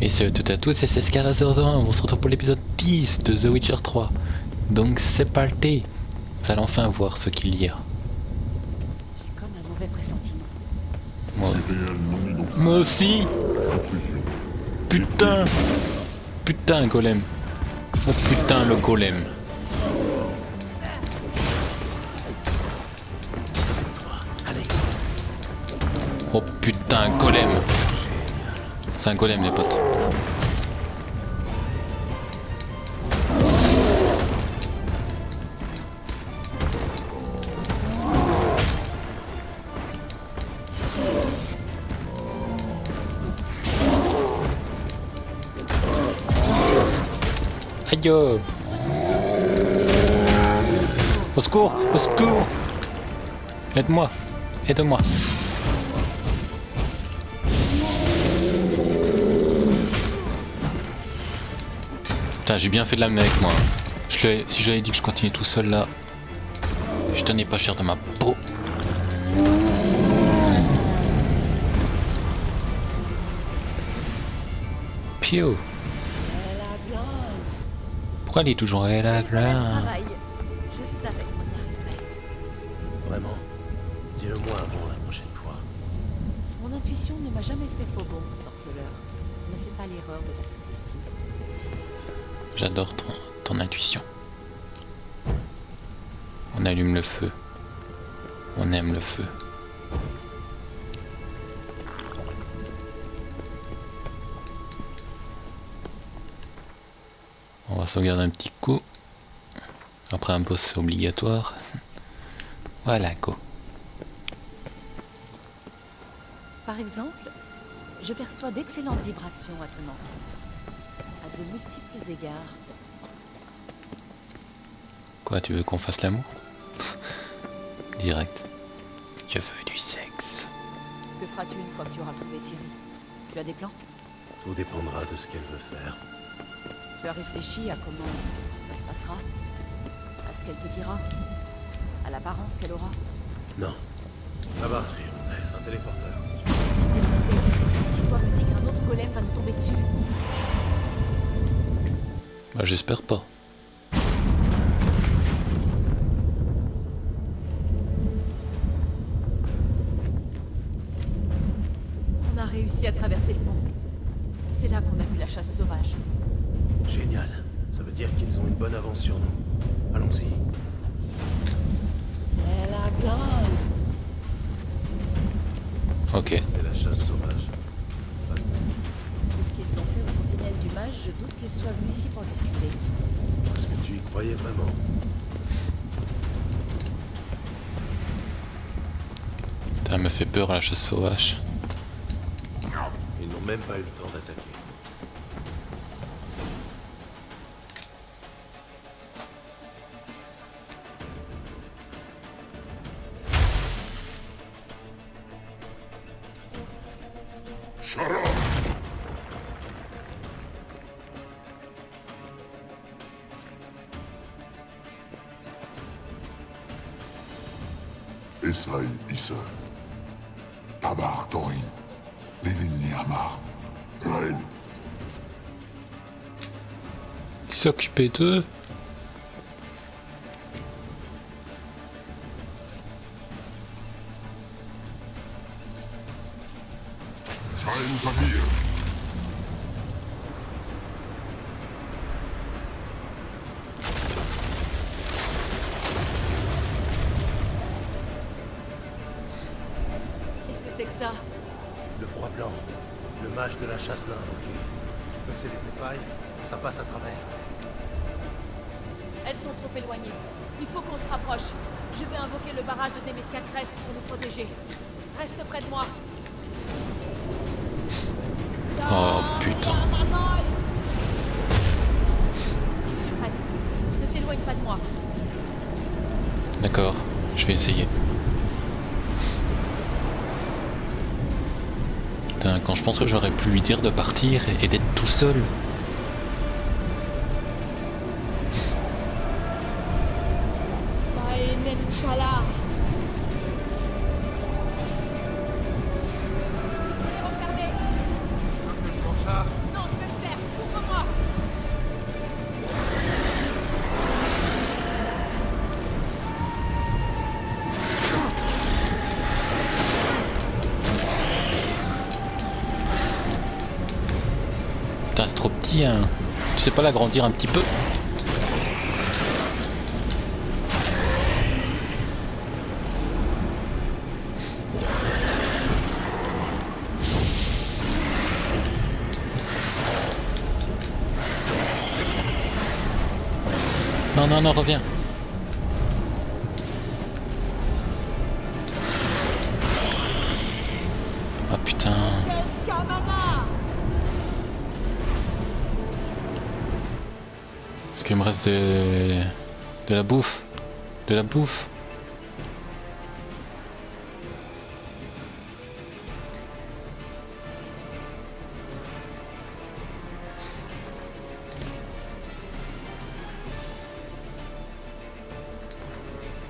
Et salut à toutes et à tous, c'est Scar001, on se retrouve pour l'épisode 10 de The Witcher 3. Donc c'est parti. Nous allons enfin voir ce qu'il y a. J'ai comme un mauvais pressentiment. Moi aussi. Putain. Putain, golem. Oh putain, le golem. Oh putain, golem. C'est un golem, les potes. Aïe! Au secours! Au secours! Aide-moi! Aide-moi! Putain, j'ai bien fait de l'amener avec moi. Si j'avais dit que je continuais tout seul là, je tenais pas cher de ma peau. Pio! Pourquoi elle est toujours elle a Travail. Je savais qu'on y arriverait. Vraiment? Dis-le-moi avant la prochaine fois. Mon intuition ne m'a jamais fait faux bon, sorceleur. Ne fais pas l'erreur de la sous-estimer. J'adore ton intuition. On allume le feu. On aime le feu. On va sauvegarder un petit coup. Après un boss c'est obligatoire. Voilà go. Par exemple, je perçois d'excellentes vibrations à ton encontre. À de multiples égards. Quoi, tu veux qu'on fasse l'amour? Direct. Je veux du sexe. Que feras-tu une fois que tu auras trouvé Ciri? Tu as des plans? Tout dépendra de ce qu'elle veut faire. Tu as réfléchi à comment ça se passera? À ce qu'elle te dira? À l'apparence qu'elle aura? Non. Là-bas, un téléporteur. Il faut activer la vitesse. Dis-toi me dit qu'un autre golem va nous tomber dessus. Bah j'espère pas. On a réussi à traverser le pont. C'est là qu'on a vu la chasse sauvage. Génial. Ça veut dire qu'ils ont une bonne avance sur nous. Allons-y. Elle a glande. Ok. C'est la chasse sauvage. Tout ce qu'ils ont fait aux sentinelles du mage, je doute qu'ils soient venus ici pour discuter. Est-ce que tu y croyais vraiment? Ça me fait peur la chasse sauvage. Ils n'ont même pas eu le temps d'attaquer. Esai Issa, Tabar Tori, Lilini Amar, Raël. Qui s'occupait d'eux? Shaen Zabir. Qu'est-ce que c'est que ça? Le froid blanc. Le mage de la chasse l'a invoqué. Tu peux sceller ses failles, ça passe à travers. Elles sont trop éloignées. Il faut qu'on se rapproche. Je vais invoquer le barrage de Nemesia Crest pour nous protéger. Reste près de moi. Oh putain. Je suis prête. Ne t'éloigne pas de moi. D'accord, je vais essayer. Putain, quand je pense que j'aurais pu lui dire de partir et d'être tout seul. Putain, c'est trop petit, hein. Tu sais pas l'agrandir un petit peu? Non, non, non, reviens. Ah putain. Est-ce qu'il me reste de la bouffe? De la bouffe?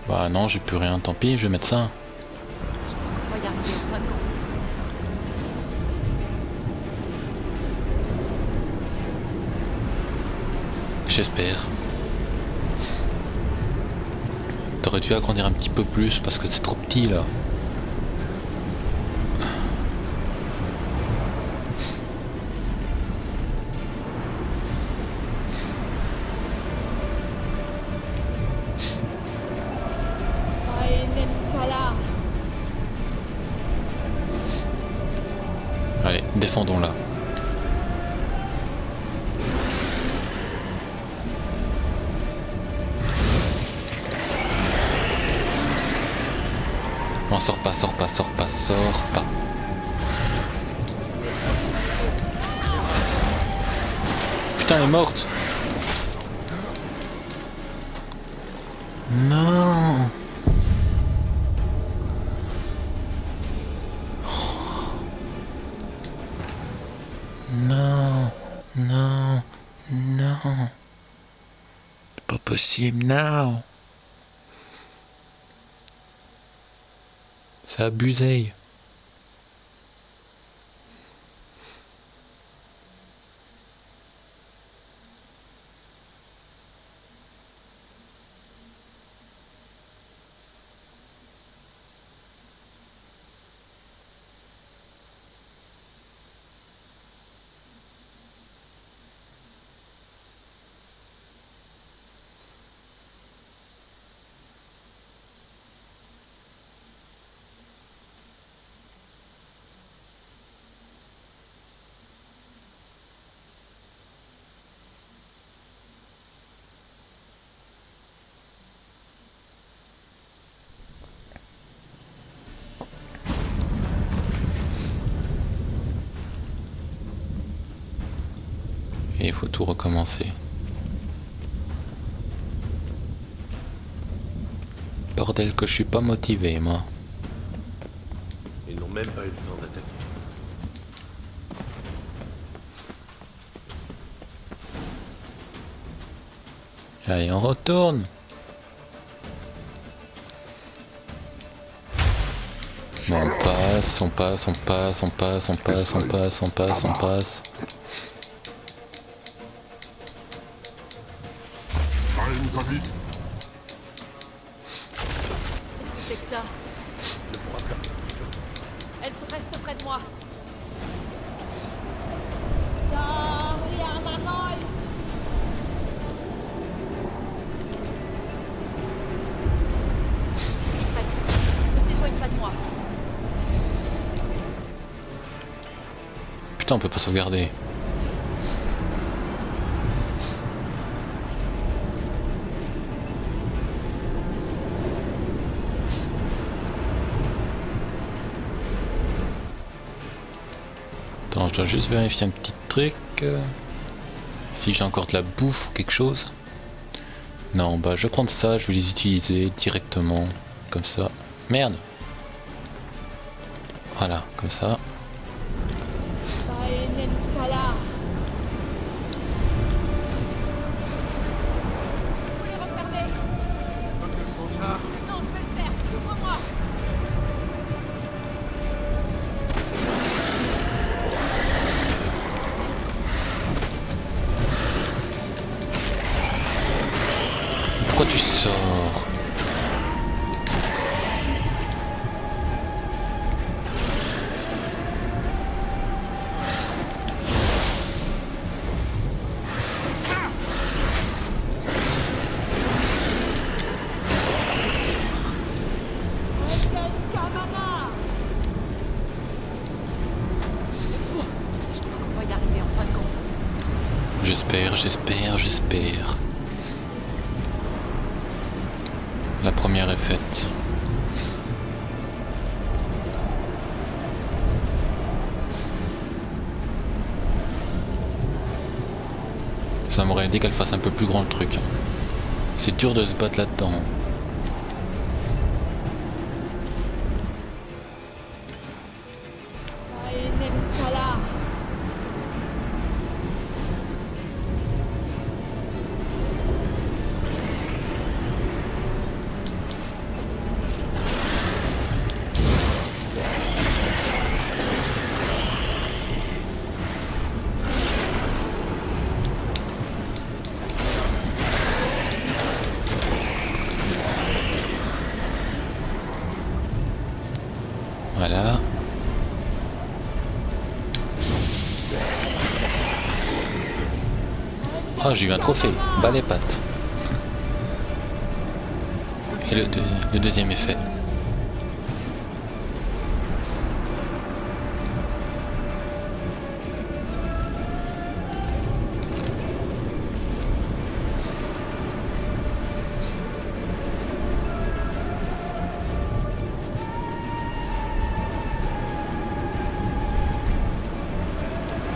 Bah non, j'ai plus rien, tant pis, je vais mettre ça. On va y arriver en fin de compte. J'espère. T'aurais dû agrandir un petit peu plus parce que c'est trop petit là. Allez, défendons-la. Non, sors pas, sors pas, sors pas, sors pas. Putain, elle est morte. Non. Non, non, non. C'est pas possible, non. C'est abusé. Et il faut tout recommencer. Bordel que je suis pas motivé, moi. Ils n'ont même pas eu le temps d'attaquer. Allez, on retourne. Bon, on passe, on passe, on passe, on passe, on passe, on passe, on passe, on passe. Shaen, va vite. Qu'est-ce que c'est que ça? Le froid blanc. Elle se reste près de moi. Je suis prête. Ne t'éloigne pas de moi. Putain, on peut pas sauvegarder. Attends, je dois juste vérifier un petit truc. Si j'ai encore de la bouffe ou quelque chose. Non, bah je vais prendre ça, je vais les utiliser directement. Comme ça. Merde! Voilà, comme ça. Faut les refermer. Faut que je m'en charge. Non, je vais le faire. Ouvre-moi. Pourquoi tu sors? J'espère. La première est faite. Ça m'aurait aidé qu'elle fasse un peu plus grand le truc. C'est dur de se battre là-dedans. Voilà. Oh, j'ai eu un trophée. Bas les pattes. Et le deuxième est fait.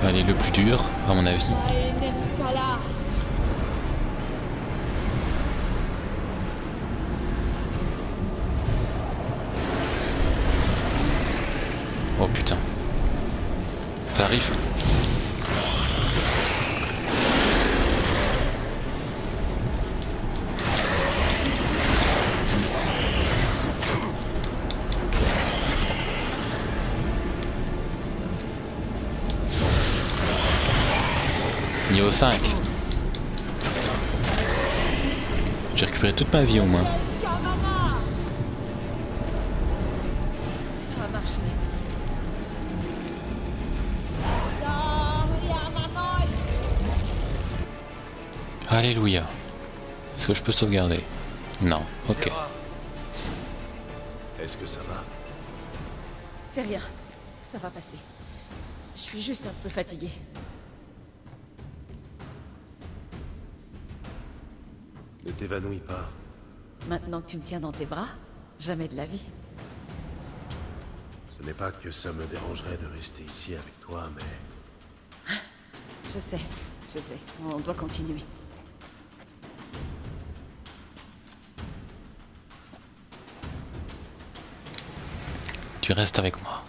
Allez, le plus dur, à mon avis. Oh putain. Ça arrive. Niveau 5. J'ai récupéré toute ma vie au moins. Ça a marché. Alléluia. Est-ce que je peux sauvegarder? Non. Ok. Vera, est-ce que ça va? C'est rien. Ça va passer. Je suis juste un peu fatiguée. Ne t'évanouis pas. Maintenant que tu me tiens dans tes bras, jamais de la vie. Ce n'est pas que ça me dérangerait de rester ici avec toi, mais... Je sais. On doit continuer. Tu restes avec moi.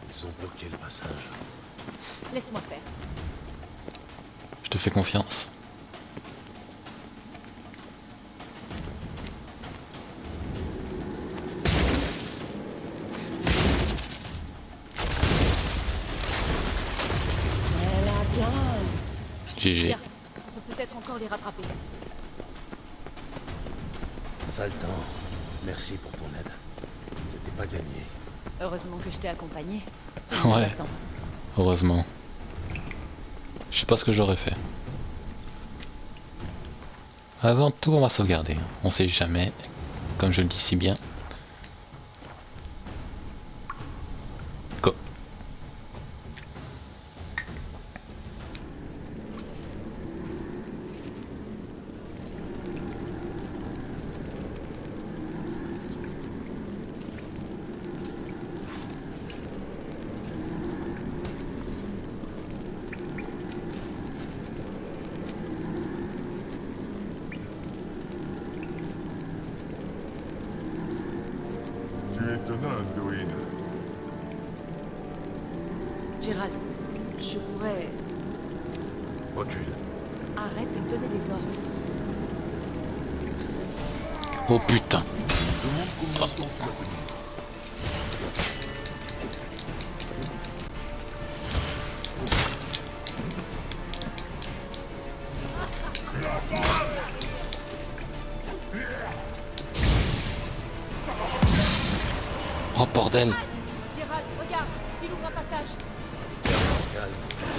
Ils ont bloqué le passage. Laisse-moi faire. Je te fais confiance. Elle a bien. GG. Bien. On peut peut-être encore les rattraper. Sale temps. Merci pour ton aide. C'était pas gagné. Heureusement que je t'ai accompagné. On nous Ouais. attend. Heureusement. Je sais pas ce que j'aurais fait. Avant tout, on va sauvegarder. On sait jamais. Comme je le dis si bien. Go. Tu es tenace, Douine. Gérald, je pourrais... Recule. Arrête de me donner des ordres. Oh putain. Demande combien de temps tu vas tenir. Oh bordel. Gérald, regarde, il ouvre un passage. Calme.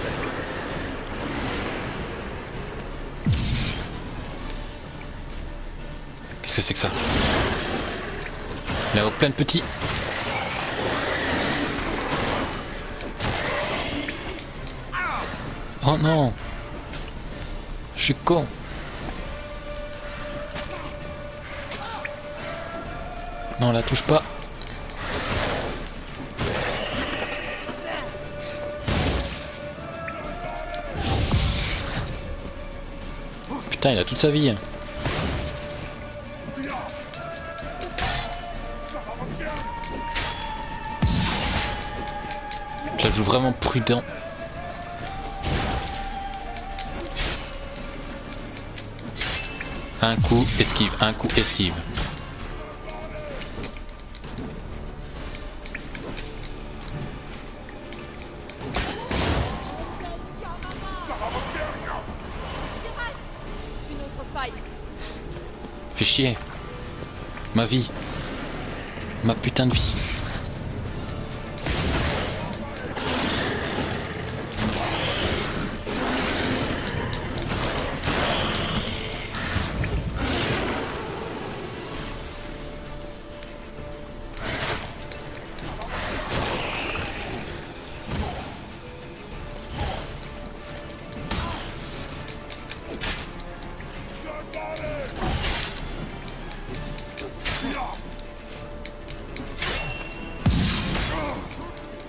Reste concentré. Qu'est-ce que c'est que ça? Là-haut, plein de petits. Oh non. Je suis con. Non, la touche pas. Putain, il a toute sa vie. Je la joue vraiment prudent. Un coup, esquive, un coup, esquive. Une autre faille. Fais chier. Ma vie. Ma putain de vie.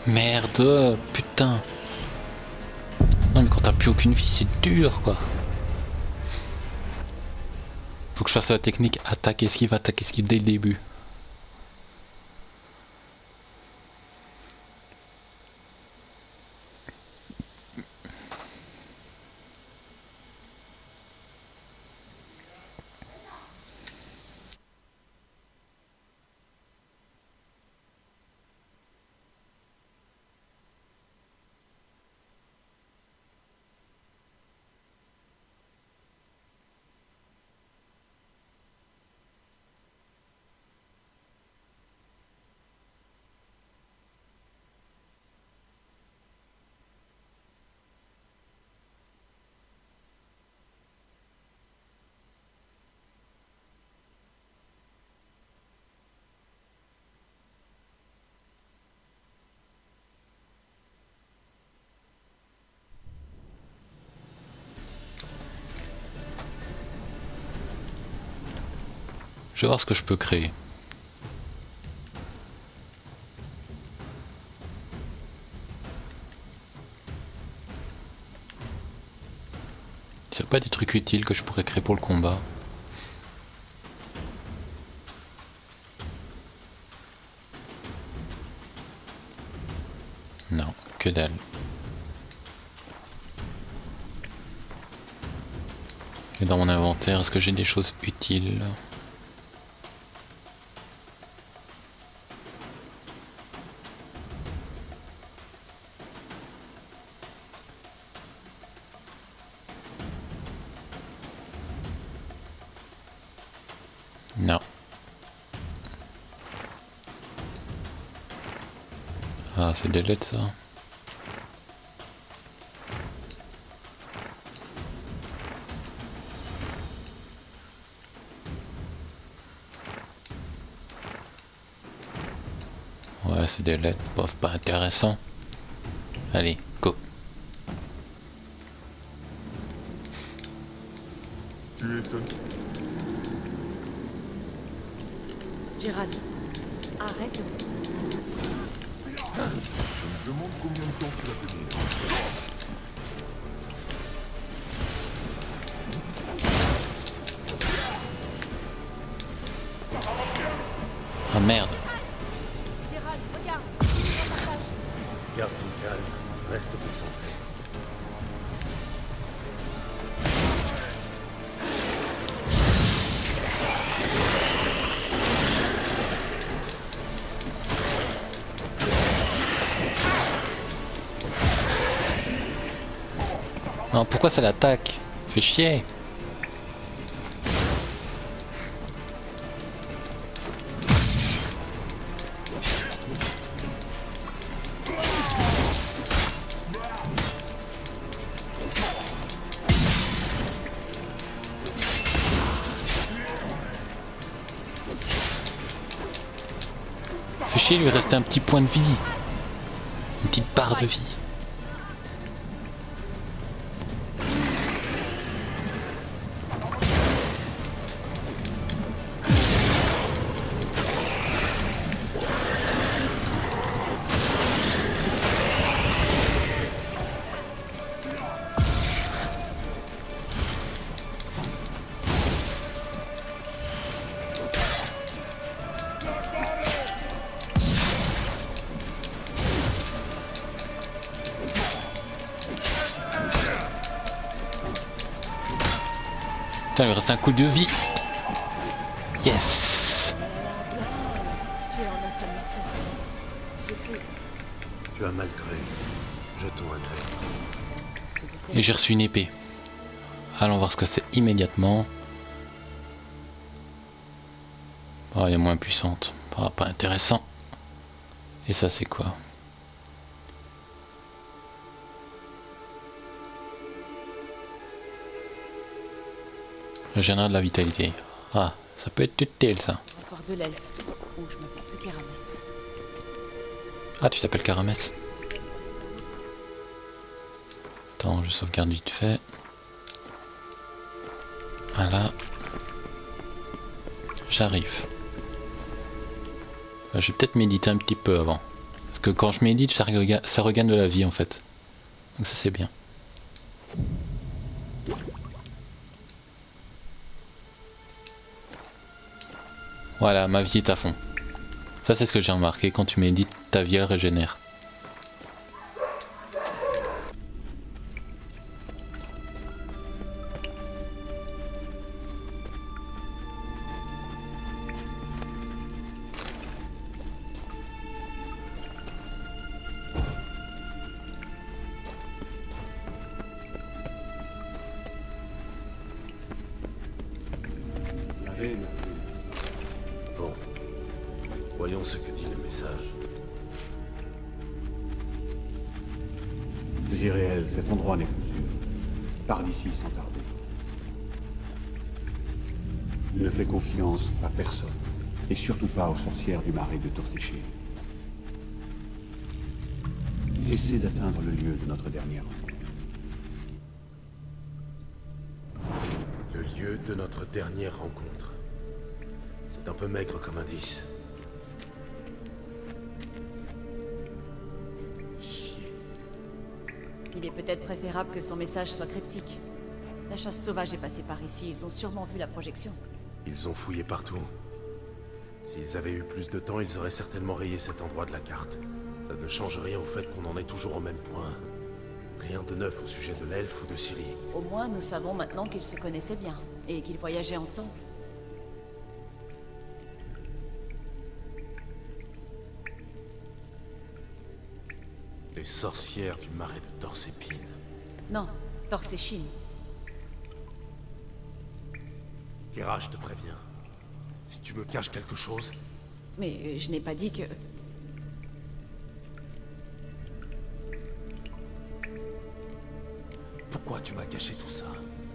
Merde, putain. Non mais quand t'as plus aucune vie, c'est dur quoi. Faut que je fasse la technique attaque esquive dès le début. Je vais voir ce que je peux créer. C'est pas des trucs utiles que je pourrais créer pour le combat. Non, que dalle. Et dans mon inventaire, est-ce que j'ai des choses utiles ? Non. Ah, c'est des lettres ça. Ouais, c'est des lettres, bof, pas intéressant. Allez, go. Tu étonnes. Gérald, arrête de... Je me demande combien de temps tu vas tenir. Ah merde. Gérald, regarde. Garde ton calme, reste concentré. Non, pourquoi ça l'attaque? Fait chier. Fait chier, il lui restait un petit point de vie. Une petite barre de vie. Putain, il me reste un coup de vie. Yes. Tu es en un seul morceau. J'ai cru. Tu as mal cru. Jetons un œil. Ce de Et j'ai reçu une épée. Allons voir ce que c'est immédiatement. Oh, elle est moins puissante. Pas intéressant. Et ça, c'est quoi? Régénère de la vitalité. Ah, ça peut être utile ça. Rapport de l'elfe. Oh, je m'appelle plus Kéramès. Ah, tu t'appelles Caramès. Attends, je sauvegarde vite fait. Voilà. J'arrive. Je vais peut-être méditer un petit peu avant. Parce que quand je médite, ça regagne de la vie en fait. Donc ça c'est bien. Voilà, ma vie est à fond. Ça c'est ce que j'ai remarqué, quand tu médites, ta vie elle régénère. Bon. Voyons ce que dit le message. Ziréel, cet endroit n'est plus sûr. Pars d'ici sans tarder. Ne fais confiance à personne, et surtout pas aux sorcières du marais de Torséché. Essaie d'atteindre le lieu de notre dernière rencontre. Le lieu de notre dernière rencontre. C'est un peu maigre comme indice. Chier. Il est peut-être préférable que son message soit cryptique. La chasse sauvage est passée par ici, ils ont sûrement vu la projection. Ils ont fouillé partout. S'ils avaient eu plus de temps, ils auraient certainement rayé cet endroit de la carte. Ça ne change rien au fait qu'on en est toujours au même point. Rien de neuf au sujet de l'elfe ou de Ciri. Au moins, nous savons maintenant qu'ils se connaissaient bien, et qu'ils voyageaient ensemble. Les sorcières du marais de Torsépine. Non, Torséchine. Kira, je te préviens. Si tu me caches quelque chose, Mais je n'ai pas dit que... pourquoi tu m'as caché tout ça?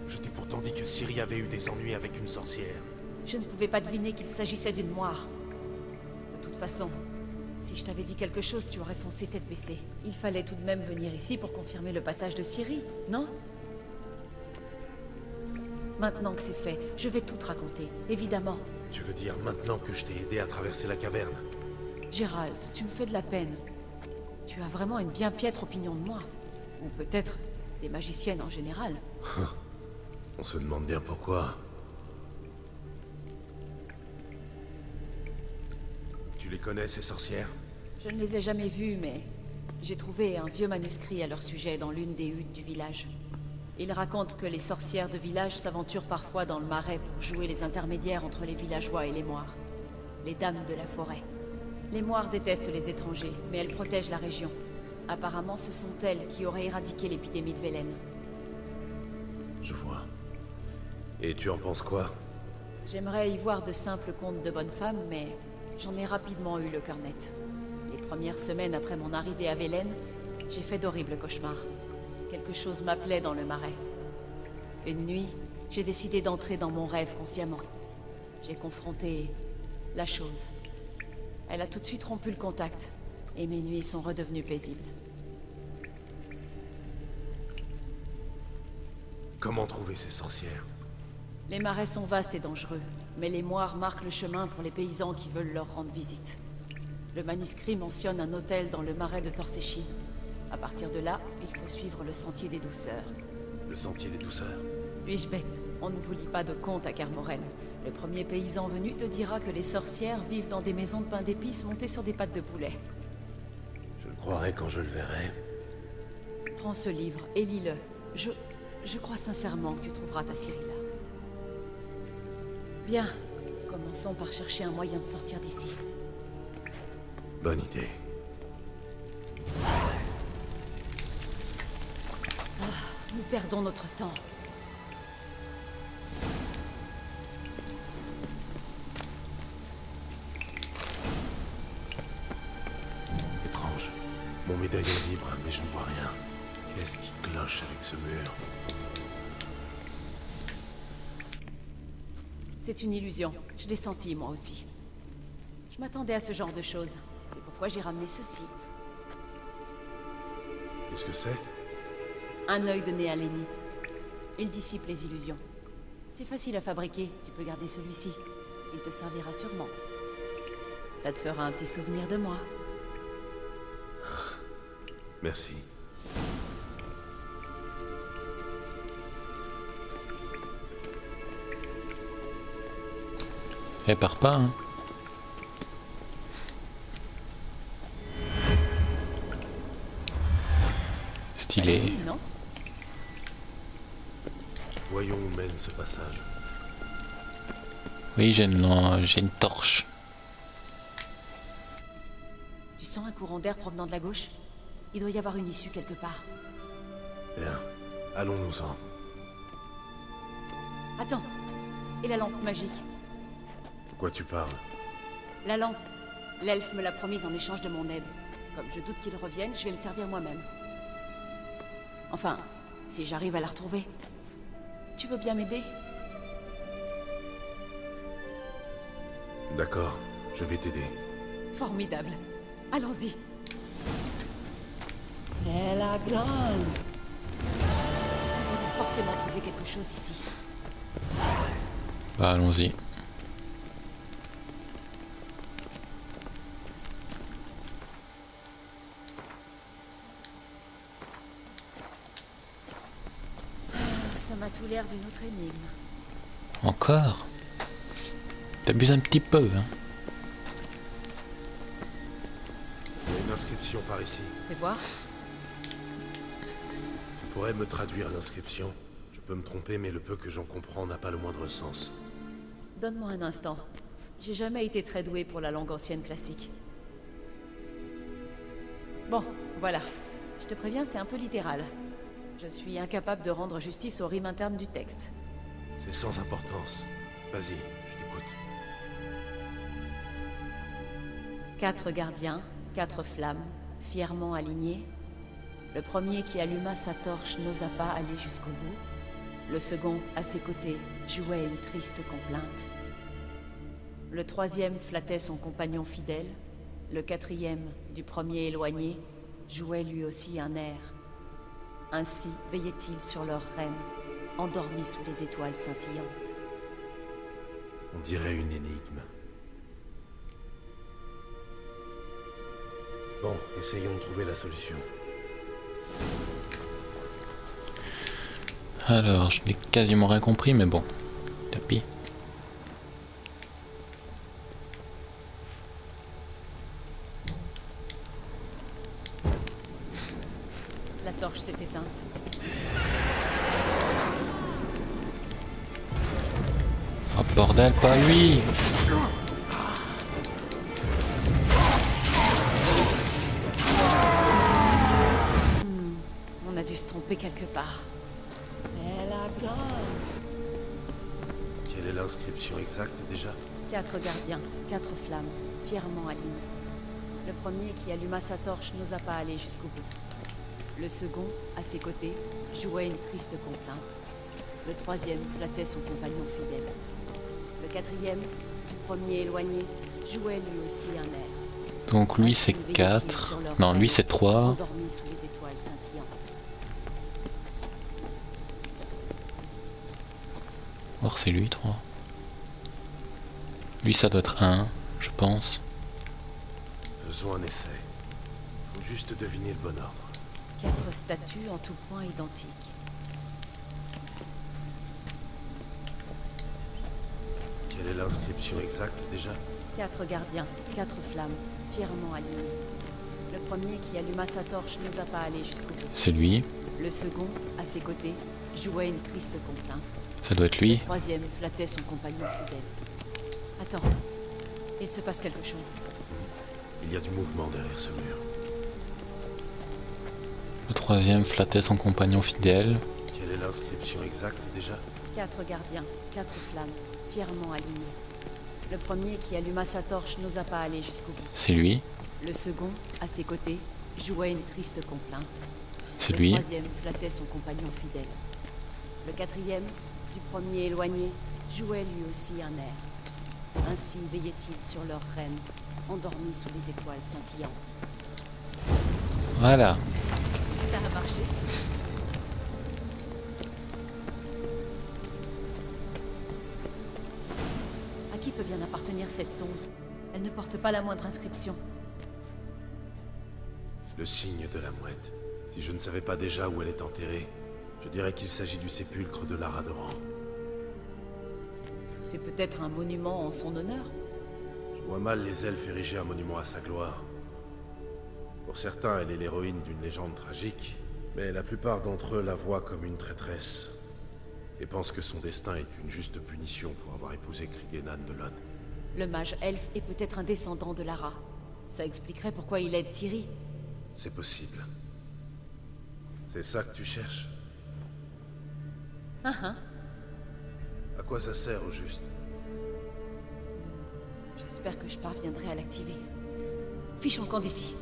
Je t'ai pourtant dit que Ciri avait eu des ennuis avec une sorcière. Je ne pouvais pas deviner qu'il s'agissait d'une moire. De toute façon, si je t'avais dit quelque chose, tu aurais foncé tête baissée. Il fallait tout de même venir ici pour confirmer le passage de Ciri, non? Maintenant que c'est fait, je vais tout te raconter, évidemment. Tu veux dire maintenant que je t'ai aidé à traverser la caverne? Gérald, tu me fais de la peine. Tu as vraiment une bien piètre opinion de moi. Ou peut-être des magiciennes en général. On se demande bien pourquoi. Tu les connais, ces sorcières? Je ne les ai jamais vues, mais j'ai trouvé un vieux manuscrit à leur sujet dans l'une des huttes du village. Ils racontent que les sorcières de village s'aventurent parfois dans le marais pour jouer les intermédiaires entre les villageois et les moires. Les dames de la forêt. Les moires détestent les étrangers, mais elles protègent la région. Apparemment, ce sont elles qui auraient éradiqué l'épidémie de Velen. Je vois. Et tu en penses quoi? J'aimerais y voir de simples contes de bonnes femmes, mais j'en ai rapidement eu le cœur net. Les premières semaines après mon arrivée à Velen, j'ai fait d'horribles cauchemars. Quelque chose m'appelait dans le marais. Une nuit, j'ai décidé d'entrer dans mon rêve consciemment. J'ai confronté la chose. Elle a tout de suite rompu le contact, et mes nuits sont redevenues paisibles. Comment trouver ces sorcières? Les marais sont vastes et dangereux, mais les moires marquent le chemin pour les paysans qui veulent leur rendre visite. Le manuscrit mentionne un hôtel dans le marais de Torséchine. À partir de là, il faut suivre le sentier des douceurs. Le sentier des douceurs. Suis-je bête? On ne vous lit pas de contes à Kermoren. Le premier paysan venu te dira que les sorcières vivent dans des maisons de pain d'épices montées sur des pattes de poulet. Je le croirai quand je le verrai. Prends ce livre et lis-le. Je crois sincèrement que tu trouveras ta Ciri là. Bien. Commençons par chercher un moyen de sortir d'ici. Bonne idée. Nous perdons notre temps. Étrange. Mon médaillon vibre, mais je ne vois rien. Qu'est-ce qui cloche avec ce mur? C'est une illusion. Je l'ai senti, moi aussi. Je m'attendais à ce genre de choses. C'est pourquoi j'ai ramené ceci. Qu'est-ce que c'est? Un œil de Néalénie. Il dissipe les illusions. C'est facile à fabriquer. Tu peux garder celui-ci. Il te servira sûrement. Ça te fera un petit souvenir de moi. Merci. Elle part pas, hein. Stylé. Facile, non? Voyons où mène ce passage. Oui, j'ai une torche. Tu sens un courant d'air provenant de la gauche? Il doit y avoir une issue quelque part. Bien. Allons-nous-en. Attends. Et la lampe magique? De quoi tu parles? La lampe. L'elfe me l'a promise en échange de mon aide. Comme je doute qu'il revienne, je vais me servir moi-même. Enfin, si j'arrive à la retrouver. Tu veux bien m'aider? D'accord, je vais t'aider. Formidable. Allons-y. La grande. Vous allez forcément trouver quelque chose ici. Bah, allons-y. Ça m'a tout l'air d'une autre énigme. Encore? T'abuses un petit peu, hein. Il y a une inscription par ici. Fais voir. Tu pourrais me traduire l'inscription? Je peux me tromper, mais le peu que j'en comprends n'a pas le moindre sens. Donne-moi un instant. J'ai jamais été très doué pour la langue ancienne classique. Bon, voilà. Je te préviens, c'est un peu littéral. Je suis incapable de rendre justice aux rimes internes du texte. C'est sans importance. Vas-y, je t'écoute. 4 gardiens, 4 flammes, fièrement alignés. Le premier qui alluma sa torche n'osa pas aller jusqu'au bout. Le second, à ses côtés, jouait une triste complainte. Le troisième flattait son compagnon fidèle. Le quatrième, du premier éloigné, jouait lui aussi un air. Ainsi veillaient-ils sur leur reine, endormis sous les étoiles scintillantes. On dirait une énigme. Bon, essayons de trouver la solution. Alors, je n'ai quasiment rien compris, mais bon. Tapis. La torche s'est éteinte. Oh bordel, pas lui! On a dû se tromper quelque part. Mais la grande. Quelle est l'inscription exacte déjà? 4 gardiens, 4 flammes, fièrement alignés. Le premier qui alluma sa torche n'osa pas aller jusqu'au bout. Le second, à ses côtés, jouait une triste complainte. Le troisième flattait son compagnon fidèle. Le quatrième, du premier éloigné, jouait lui aussi un air. Donc lui Ainsi c'est veillaient-ils 4. sur leur Non, lui reine, c'est 3. endormis sous les étoiles scintillantes. Or c'est lui 3. Lui ça doit être 1, je pense. Faisons un essai. Faut juste deviner le bon ordre. 4 statues en tout point identiques. Quelle est l'inscription exacte déjà? 4 gardiens, 4 flammes, fièrement alignés. Le premier qui alluma sa torche n'osa pas aller jusqu'au bout. C'est lui. Le second, à ses côtés, jouait une triste complainte. Ça doit être lui. Le troisième flattait son compagnon fidèle. Attends, il se passe quelque chose. Il y a du mouvement derrière ce mur. Le troisième flattait son compagnon fidèle. Quelle est l'inscription exacte déjà? 4 gardiens, 4 flammes, fièrement alignés. Le premier qui alluma sa torche n'osa pas aller jusqu'au bout. C'est lui. Le second, à ses côtés, jouait une triste complainte. C'est Le lui. troisième flattait son compagnon fidèle. Le quatrième, du premier éloigné, jouait lui aussi un air. Ainsi veillait-il sur leur reine, endormie sous les étoiles scintillantes. Voilà. Ça a marché. À qui peut bien appartenir cette tombe? Elle ne porte pas la moindre inscription. Le signe de la mouette. Si je ne savais pas déjà où elle est enterrée, je dirais qu'il s'agit du sépulcre de Lara Doran. C'est peut-être un monument en son honneur. Je vois mal les elfes ériger un monument à sa gloire. Pour certains, elle est l'héroïne d'une légende tragique, mais la plupart d'entre eux la voient comme une traîtresse et pensent que son destin est une juste punition pour avoir épousé Krigenan de Lod. Le mage elfe est peut-être un descendant de Lara. Ça expliquerait pourquoi il aide Ciri. C'est possible. C'est ça que tu cherches? Ah. À quoi ça sert au juste? J'espère que je parviendrai à l'activer. Fichons le camp d'ici.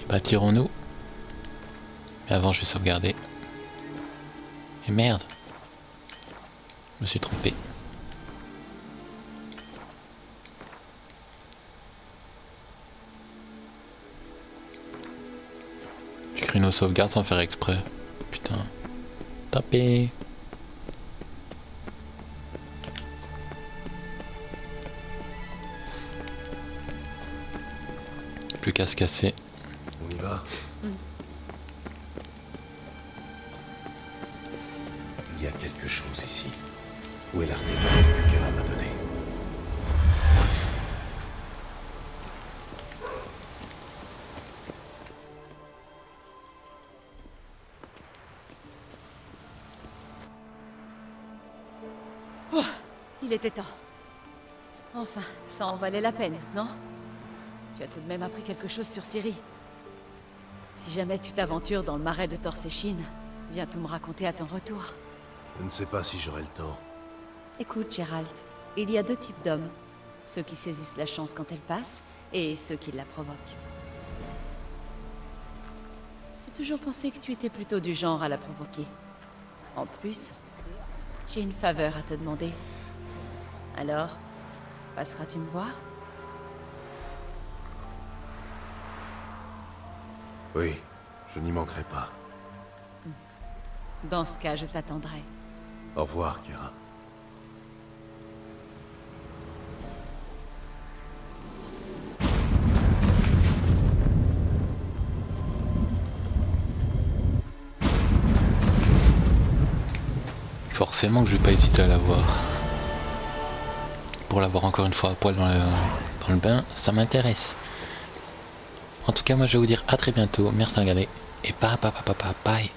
Bah tirons-nous. Mais avant je vais sauvegarder. Et merde. Je me suis trompé. J'ai créé nos sauvegardes sans faire exprès. Putain. Tapé. Plus qu'à se casser. On y va? Il y a quelque chose ici. Où est l'artefact que Kera m'a donné? Il était temps. Enfin, ça en valait la peine, non? Tu as tout de même appris quelque chose sur Ciri. Si jamais tu t'aventures dans le marais de Torséchine, viens tout me raconter à ton retour. Je ne sais pas si j'aurai le temps. Écoute, Geralt, il y a 2 types d'hommes. Ceux qui saisissent la chance quand elle passe, et ceux qui la provoquent. J'ai toujours pensé que tu étais plutôt du genre à la provoquer. En plus, j'ai une faveur à te demander. Alors, passeras-tu me voir? Oui, je n'y manquerai pas. Dans ce cas, je t'attendrai. Au revoir, Kera. Forcément que je vais pas hésiter à la voir. Pour l'avoir encore une fois à poil dans le bain, ça m'intéresse. En tout cas, moi je vais vous dire à très bientôt. Merci de regarder. Et bye.